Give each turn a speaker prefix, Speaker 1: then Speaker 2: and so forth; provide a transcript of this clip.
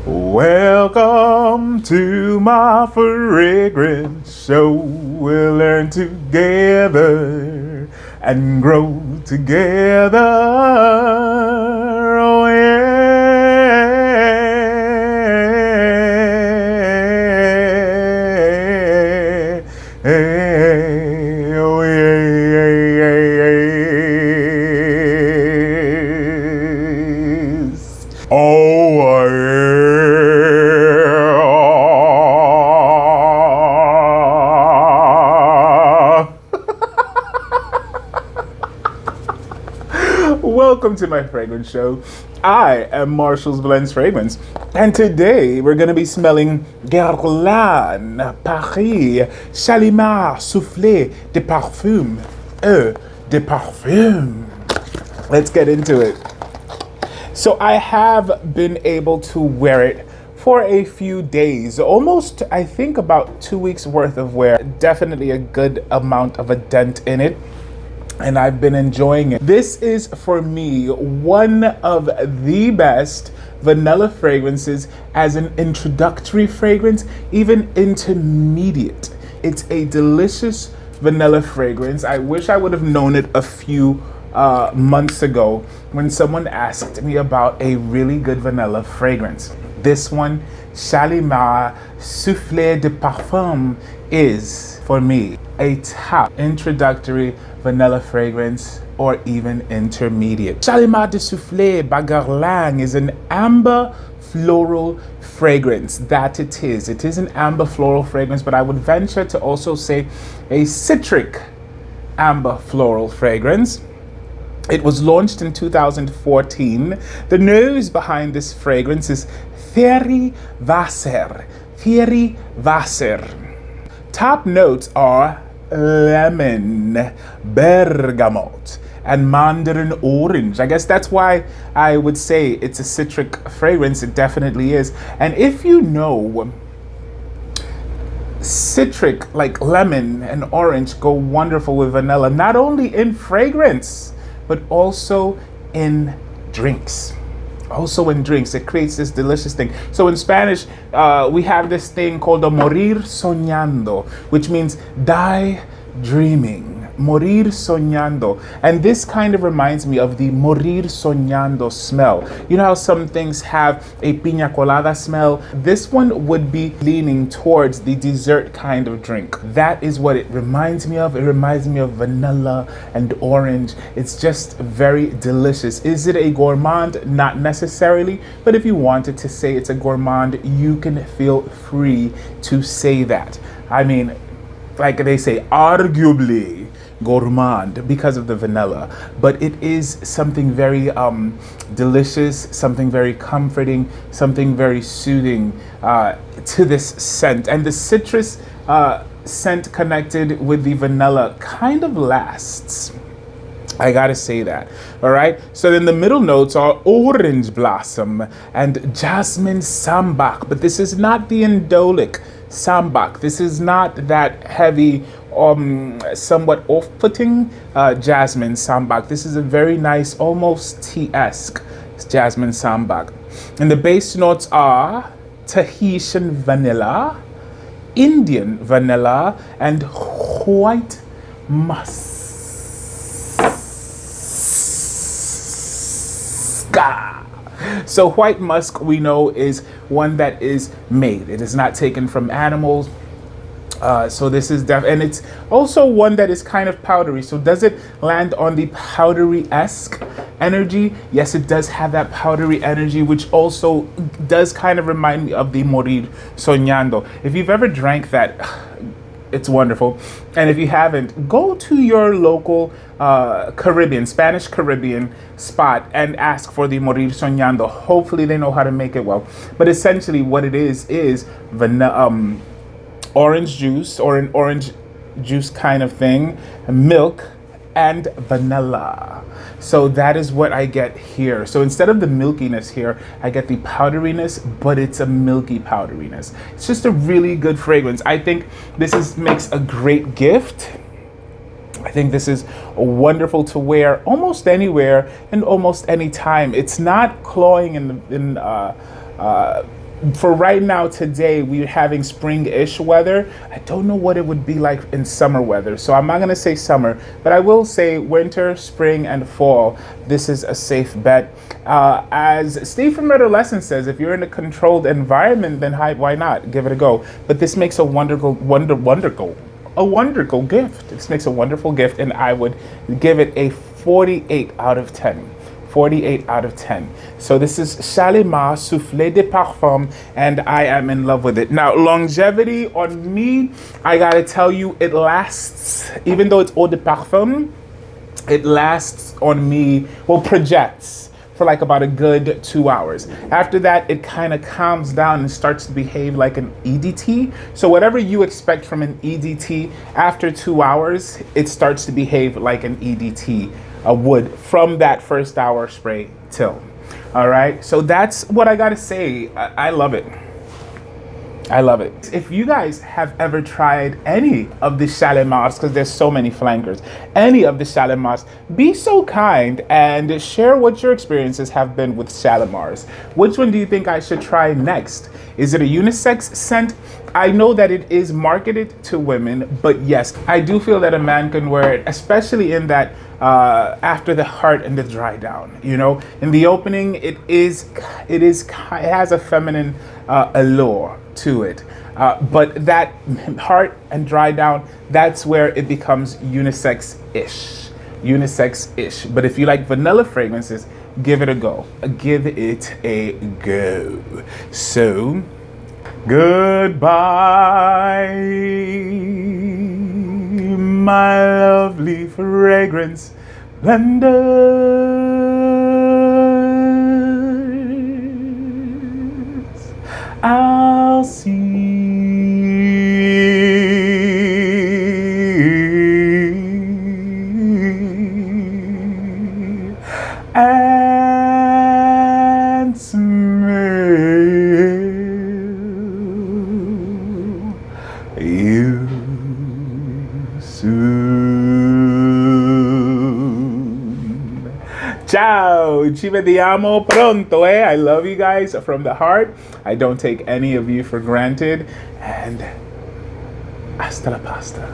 Speaker 1: Welcome to my fragrance show. We'll learn together and grow together. Oh yeah. Oh yes. Oh yeah. Welcome to my fragrance show. I am Marshall's Blends Fragrance, and today we're going to be smelling Guerlain, Paris, Shalimar, Souffle, de Parfum, de Parfum. Let's get into it. So I have been able to wear it for a few days, almost I think about 2 weeks worth of wear. Definitely a good amount of a dent in it, and I've been enjoying it. This is for me one of the best vanilla fragrances as an introductory fragrance, even intermediate. It's a delicious vanilla fragrance. I wish I would have known it a few months ago when someone asked me about a really good vanilla fragrance. This one, Shalimar Souffle de Parfum, is for me a top introductory vanilla fragrance or even intermediate. Shalimar de Souffle by Guerlain is an amber floral fragrance. That it is. It is an amber floral fragrance, but I would venture to also say a citric amber floral fragrance. It was launched in 2014. The nose behind this fragrance is Thierry Vasser. Thierry Vasser. Top notes are lemon, bergamot, and mandarin orange. I guess that's why I would say it's a citric fragrance. It definitely is. And if you know, citric like lemon and orange go wonderful with vanilla, not only in fragrance, but also in drinks. It creates this delicious thing. So in Spanish, we have this thing called a morir soñando, which means die dreaming. Morir soñando. And this kind of reminds me of the morir soñando smell. You know how some things have a piña colada smell? This one would be leaning towards the dessert kind of drink. That is what it reminds me of. It reminds me of vanilla and orange. It's just very delicious. Is it a gourmand? Not necessarily, but if you wanted to say it's a gourmand, you can feel free to say that. I mean, like they say, arguably gourmand because of the vanilla, but it is something very delicious, something very comforting, something very soothing to this scent. And the citrus scent connected with the vanilla kind of lasts. I gotta say that. All right. So then the middle notes are orange blossom and jasmine sambac, but this is not the indolic sambac. This is not that heavy, somewhat off-putting jasmine sambac. This is a very nice, almost tea-esque jasmine sambac. And the base notes are Tahitian vanilla, Indian vanilla, and white musk. So white musk, we know, is one that is made. It is not taken from animals. So this is and it's also one that is kind of powdery. So does it land on the powdery-esque energy? Yes, it does have that powdery energy, which also does kind of remind me of the morir soñando. If you've ever drank that, it's wonderful. And if you haven't, go to your local Spanish Caribbean spot and ask for the morir soñando. Hopefully they know how to make it well. But essentially what it is vanilla, orange juice, or an orange juice kind of thing, milk, and vanilla. So that is what I get here. So instead of the milkiness here, I get the powderiness, but it's a milky powderiness. It's just a really good fragrance. I think this makes a great gift. I think this is wonderful to wear almost anywhere and almost any time. It's not cloying For right now, today, we're having spring-ish weather. I don't know what it would be like in summer weather, so I'm not gonna say summer, but I will say winter, spring, and fall. This is a safe bet. As Steve from Murder Lesson says, if you're in a controlled environment, then why not? Give it a go. But this makes a wonderful gift. This makes a wonderful gift, and I would give it a 48 out of 10. 48 out of 10. So this is Shalimar Souffle de Parfum, and I am in love with it. Now, longevity on me, I gotta tell you, it lasts, even though it's eau de parfum, it lasts on me, well, projects for like about a good 2 hours. After that, it kind of calms down and starts to behave like an EDT. So whatever you expect from an EDT, after 2 hours, it starts to behave like an EDT would from that first hour spray till. All right, so that's what I gotta say. I love it. I love it. If you guys have ever tried any of the Shalimars, because there's so many flankers, any of the Shalimars, be so kind and share what your experiences have been with Shalimars. Which one do you think I should try next? Is it a unisex scent? I know that it is marketed to women, but yes, I do feel that a man can wear it, especially in that after the heart and the dry down. You know, in the opening, it has a feminine allure to it, but that heart and dry down, that's where it becomes unisex-ish. But if you like vanilla fragrances, give it a go. Give it a go. So, goodbye, my lovely fragrance blenders. I'll see and smell you soon. Ciao, ci vediamo pronto, eh? I love you guys from the heart. I don't take any of you for granted, and hasta la pasta.